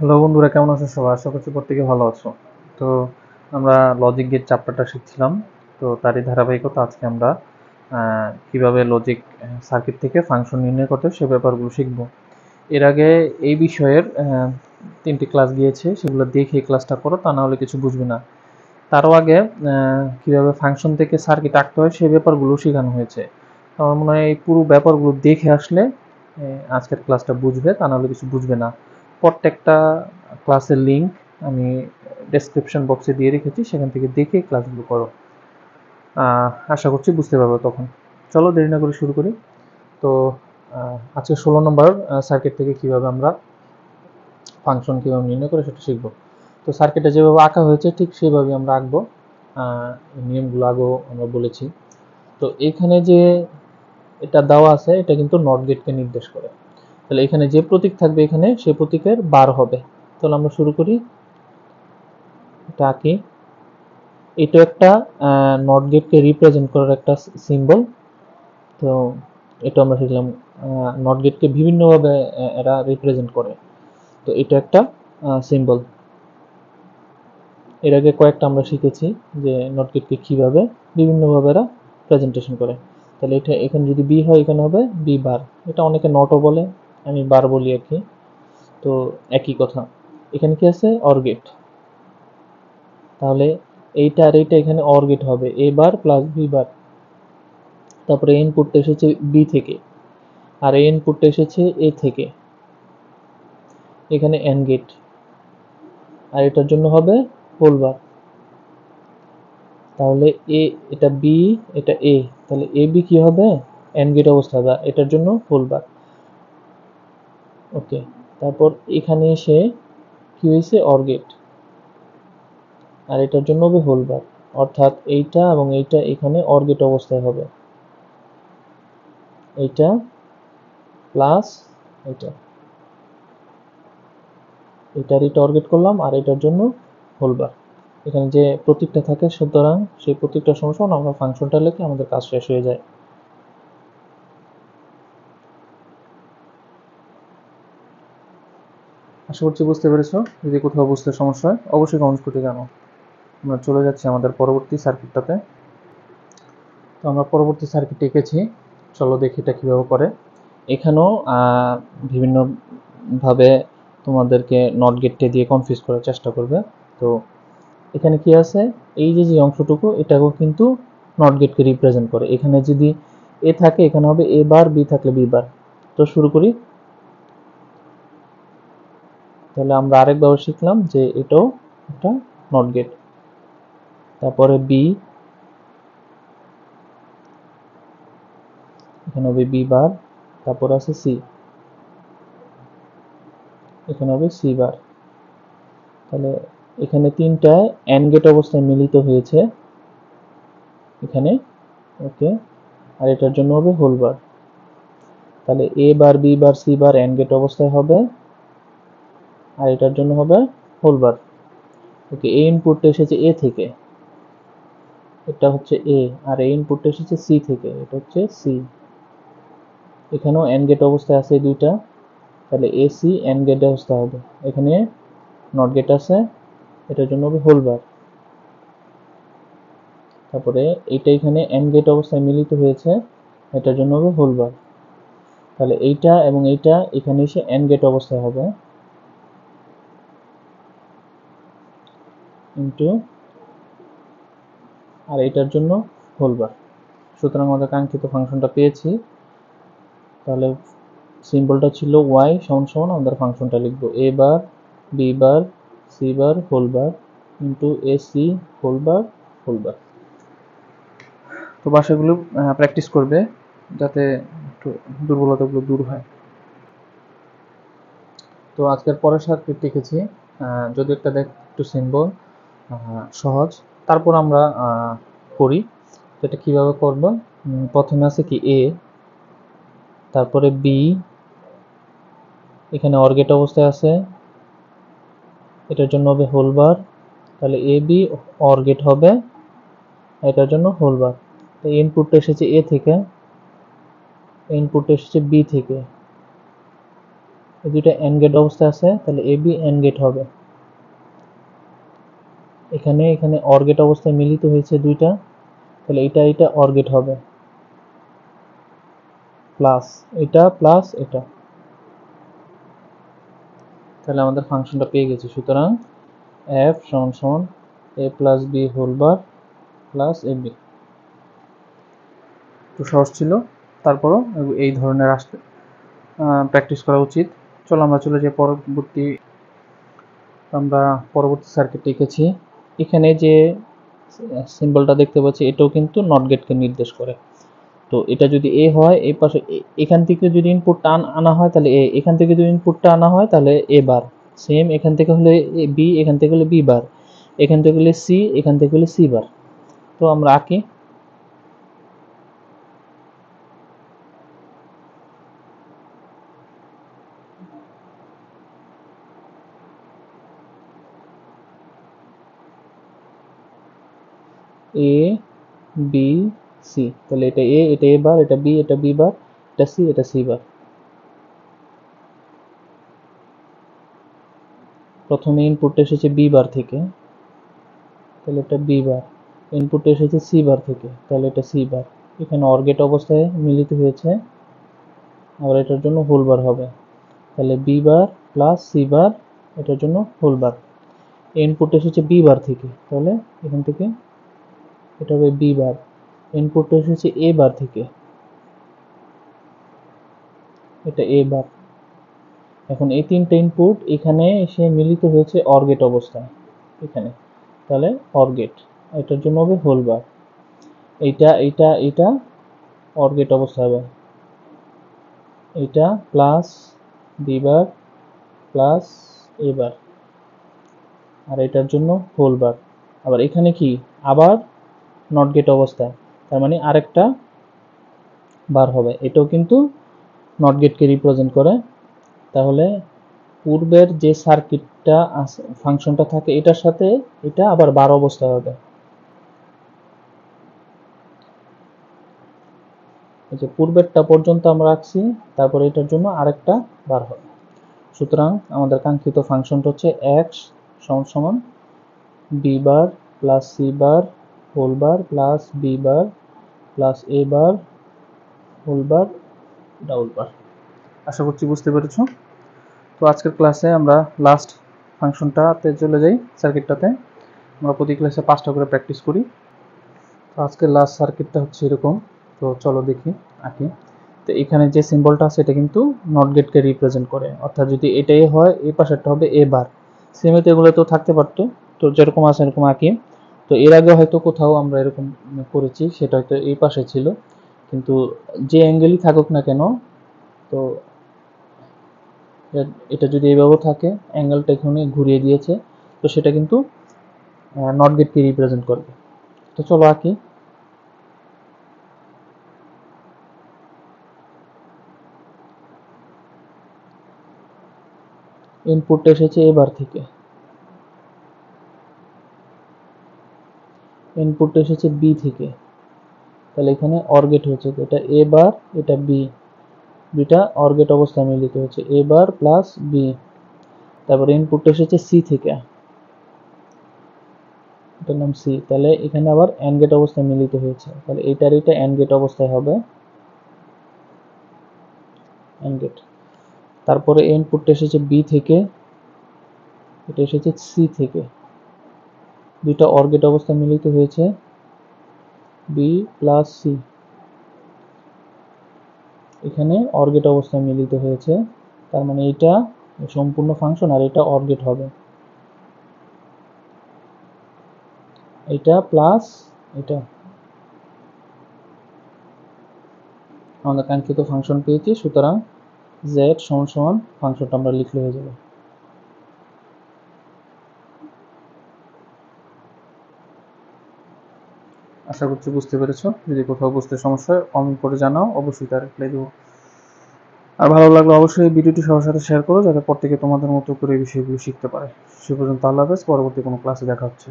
Hello বন্ধুরা, কেমন আছো সবাই? আশা করছি প্রত্যেকে ভালো আছো। তো আমরা লজিক গেট চ্যাপ্টারটা শিখছিলাম। তো তারই ধারাবাহিকতা আজকে আমরা কিভাবে লজিক সার্কিট থেকে ফাংশন নির্ণয় করতে হয় সে ব্যাপারগুলো শিখব। এর আগে এই বিষয়ের 3টি ক্লাস গিয়েছে, সেগুলো দেখে এই ক্লাসটা করো, তা না হলে কিছু বুঝবে না। তারও আগে কিভাবে ফাংশন থেকে সার্কিট আঁকতে হয় সেই ব্যাপারগুলো শেখানো হয়েছে। তো আমার মনে হয় এই পুরো ব্যাপারগুলো দেখে আসলে আজকের ক্লাসটা বুঝবে, তা না হলে কিছু বুঝবে না। প্রত্যেকটা ক্লাসের লিঙ্ক আমি ডেসক্রিপশন বক্সে দিয়ে রেখেছি, সেখান থেকে দেখে ক্লাসগুলো করো। আশা করছি বুঝতে পারবো তখন। চলো দেরি না করে শুরু করি। তো আজকে 16 নম্বর সার্কিট থেকে কিভাবে আমরা ফাংশন কীভাবে নির্ণয় করে সেটা শিখবো। তো সার্কিটটা যেভাবে আঁকা হয়েছে ঠিক সেভাবে আমরা আঁকবো। নিয়মগুলো আগেও আমরা বলেছি। তো এখানে যে এটা দেওয়া আছে এটা কিন্তু নট গেটকে নির্দেশ করে। তাহলে এখানে যে প্রতীক থাকবে এখানে সে প্রতীকের বার হবে। তাহলে আমরা শুরু করি, এটা আঁকি। এটা একটা নট গেটকে রিপ্রেজেন্ট করার একটা সিম্বল। তো এটা আমরা শিখলাম নট গেটকে বিভিন্নভাবে এরা রিপ্রেজেন্ট করে। তো এটা একটা সিম্বল। এর আগে কয়েকটা আমরা শিখেছি যে নট গেটকে কীভাবে বিভিন্নভাবে এরা প্রেজেন্টেশন করে। তাহলে এটা এখানে যদি বি হয় এখানে হবে বি বার। এটা অনেকে নটও বলে, আমি বার বলি আর কি। তো একই কথা। এখানে কি আছে? Or gate. তাহলে এইটা আর এইটা এখানে অর গেট হবে, এ বার প্লাস বি বার। তারপরে ইনপুটটা এসেছে বি থেকে, আর এই ইনপুটটা এসেছে এ থেকে। এখানে এন্ড গেট, আর এটার জন্য হবে হোল বার। তাহলে এ, এটা বি, এটা এ, তাহলে এ বি কি হবে? এন্ড গেট অবস্থা হবে, এটার জন্য হোল বার। ওকে। তারপর এখানে এসে কি হয়েছে? অর গেট, আর এটার জন্য হবে হোল বার। অর্থাৎ এইটা এবং এইটা এখানে অর গেট অবস্থায় হবে, এইটা প্লাস এটা। এটার এটা অর গেট করলাম, আর এটার জন্য হোল বার। এখানে যে প্রতীকটা থাকে, সুতরাং সেই প্রতীকটা সমান আমরা ফাংশনটা লিখে আমাদের কাজ শেষ হয়ে যায়। আশা করছি বুঝতে পেরেছো। যদি কোথাও বুঝতে সমস্যা হয় অবশ্যই কমেন্ট করতে জানাও। আমরা চলে যাচ্ছি আমাদের পরবর্তী সার্কিটটাতে। তো আমরা পরবর্তী সার্কিট এঁকেছি, চলো দেখি এটা কীভাবে করে। এখানেও বিভিন্নভাবে তোমাদেরকে নট গেটটা দিয়ে কনফিউজ করার চেষ্টা করবে। তো এখানে কি আছে? এই যে যে অংশটুকু এটাকেও কিন্তু নট গেটকে রিপ্রেজেন্ট করে। এখানে যদি এ থাকে এখানে হবে এ বার, বি থাকলে বি বার। তো শুরু করি। তাহলে আমরা আরেকবার শিখলাম যে এটাও একটা নট গেট। তারপরে বি, এখানে হবে বি বার। তারপর আছে সি, এখানে হবে সি বার। তাহলে এখানে তিনটা এন্ড গেট অবস্থায় মিলিত হয়েছে এখানে। ওকে। আর এটার জন্য হবে হোল বার। তাহলে A bar, B bar, C bar and gate অবস্থায় হবে, আর এটার জন্য হবে হোল বার। ওকে। এ ইনপুটটা এসেছে এ থেকে, এটা হচ্ছে এ, আর এই ইনপুটটা এসেছে সি থেকে, এটা হচ্ছে সি। এখানেও এন্ড গেট অবস্থায় আছে দুইটা, তাহলে এ সি এন্ড গেট অবস্থা হবে। এখানে নট গেট আছে, এটার জন্য হবে হোল বার। তারপরে এইটা এখানে এন্ড গেট অবস্থায় মিলিত হয়েছে, এটার জন্য হবে হোল বার। তাহলে এইটা এবং এইটা এখানে এসে এন্ড গেট অবস্থায় হবে, ইন্টু, আর এটার জন্য হোল বার। সুতরাং আমাদের কাঙ্ক্ষিত ফাংশনটা পেয়েছি। তাহলে সিম্বলটা ছিল ওয়াই সমান সমান, আমাদের ফাংশনটা লিখবো A bar, B bar, C bar whole bar into A C whole bar whole bar. তো বাসাগুলো প্র্যাকটিস করবে যাতে একটু দুর্বলতাগুলো দূর হয়। তো আজকের পরের সার্কিট লিখেছি, যদি একটা দেখ একটু সিম্বল সহজ। তারপর আমরা করি এটা কিভাবে করব। প্রথমে আছে কি এ, তারপরে বি, এখানে অর গেট অবস্থায় আছে, এটার জন্য হবে হোল বার। তাহলে এ বি অর গেট হবে, এটার জন্য হোল বার। এই ইনপুটটা এসেছে এ থেকে, ইনপুটটা এসেছে বি থেকে, এই দুইটা এন্ড গেট অবস্থায় আছে, তাহলে এ বি এন্ড গেট হবে। এখানে এখানে অর গেট অবস্থায় মিলিত হয়েছে দুইটা, তাহলে এটা অর গেট হবে, প্লাস এটা প্লাস এটা, তাহলে আমাদের ফাংশনটা পেয়ে গেছি। সুতরাং এফ সমান সমান A plus B whole bar plus A B. তো সহজ ছিল, তারপরও এই ধরনের আসতে প্র্যাকটিস করা উচিত। চলো আমরা চলে যাই পরবর্তী। আমরা পরবর্তী সার্কিট এঁকেছি। এখানে যে সিম্বলটা দেখতে পাচ্ছি এটাও কিন্তু নট গেটকে নির্দেশ করে। তো এটা যদি এ হয়, এই পাশে এখান থেকে যদি ইনপুটটা আনা হয় তাহলে এ, এখান থেকে যদি ইনপুটটা আনা হয় তাহলে এ বার, সেম এখান থেকে হলে বি, এখান থেকে হলে বি বার, এখান থেকে হলে সি, এখান থেকে হলে সি বার। তো আমরা আঁকি। এ বি সি, তাহলে এটা এ বার, এটা বি বার, এটা সি বার। প্রথমে ইনপুটটা এসেছে বি বার থেকে, তাহলে এটা বি বার। ইনপুটটা এসেছে সি বার থেকে, তাহলে এটা সি বার। এখানে অর গেট অবস্থায় মিলিত হয়েছে, আবার এটার জন্য হোল বার হবে, তাহলে B bar plus C bar, এটার জন্য হোল বার। ইনপুট এসেছে বি বার থেকে, তাহলে এখান থেকে এটা হবে বি বার। ইনপুটটা এসেছে এ বার থেকে, এটা এ বার। এখন এই তিনটে ইনপুট এখানে এসে মিলিত হয়েছে অর গেট অবস্থায় এখানে, তাহলে অর গেট, এটার জন্য হবে হোল বার। এটা অর গেট অবস্থা হবে, এটা plus B bar plus A বার, আর এটার জন্য হোল বার। আবার এখানে কি আবার নট গেট অবস্থায়, তার মানে আরেকটা বার হবে, এটাও কিন্তু নট গেটকে রিপ্রেজেন্ট করে। তাহলে পূর্বের যে সার্কিটটা ফাংশনটা থাকে এটার সাথে এটা আবার বার অবস্থায় হবে। এই যে পূর্বেরটা পর্যন্ত আমরা রাখছি, তারপরে এটার জন্য আরেকটা বার হবে। সুতরাং আমাদের কাঙ্ক্ষিত ফাংশনটা হচ্ছে এক্স সমান সমান B bar plus C bar whole bar plus B bar plus A bar whole bar double bar. আশা করছি বুঝতে পেরেছো। তো আজকের ক্লাসে আমরা লাস্ট ফাংশনটাতে চলে যাই, সার্কিটটাতে। আমরা প্রতি ক্লাসে 5টা করে প্র্যাকটিস করি। তো আজকের লাস্ট সার্কিটটা হচ্ছে এরকম। তো চলো দেখি আঁকি। তো এখানে যে সিম্বলটা আছে এটা কিন্তু নট গেটকে রিপ্রেজেন্ট করে, অর্থাৎ যদি এটাই হয় এই পাশেরটা হবে এ বার। সেমে তো এগুলো তো থাকতে পারতো, তো যেরকম আছে এরকম আঁকি। তো এর আগে হয়তো কোথাও আমরা এরকম করেছি, সেটা হয়তো এই পাশে ছিল, কিন্তু যে অ্যাঙ্গেলই থাকুক না কেন, তো এটা যদি এইভাবে থাকে, অ্যাঙ্গেলটা এখানে ঘুরিয়ে দিয়েছে, তো সেটা কিন্তু নট গেটকে রিপ্রেজেন্ট করবে। তো চলো আঁকি। ইনপুটটা এসেছে এ বার থেকে, ইনপুটটা এসেছে বি থেকে, তাহলে এখানে অর গেট হয়েছে, এটা এ বার এটা বি, দুইটা অর গেট অবস্থায় মিলিত হচ্ছে এ বার প্লাস বি। তারপরে ইনপুটটা এসেছে সি থেকে, এটার নাম সি, তাহলে এখানে আবার এন্ড গেট অবস্থায় মিলিত হয়েছে, তাহলে এটা এন্ড গেট অবস্থায় হবে, এন্ড গেট। তারপরে ইনপুটটা এসেছে বি থেকে, এটা এসেছে সি থেকে, দুইটা অর গেট অবস্থায় মিলিত হয়েছে বি প্লাস সি, এখানে অর গেট অবস্থায় মিলিত হয়েছে, তার মানে এটা সম্পূর্ণ ফাংশন আর এটা অর গেট হবে, এটা প্লাস এটা। আমরা কাঙ্ক্ষিত ফাংশন পেয়েছি, সুতরাং z সমান সমান ফাংশনটা আমরা লিখলে হয়ে যাবে। আশা করছি বুঝতে পেরেছো। যদি কোথাও বুঝতে সমস্যা হয় কমেন্ট করে জানাও, অবশ্যই তার রিপ্লাই দেবো। আর ভালো লাগলে অবশ্যই ভিডিওটি সবার সাথে শেয়ার করো, যাতে প্রত্যেকে তোমাদের মতো করে এই বিষয়গুলো শিখতে পারে। সে পর্যন্ত আল্লাহ হাফেজ, পরবর্তী কোনো ক্লাসে দেখা হচ্ছে।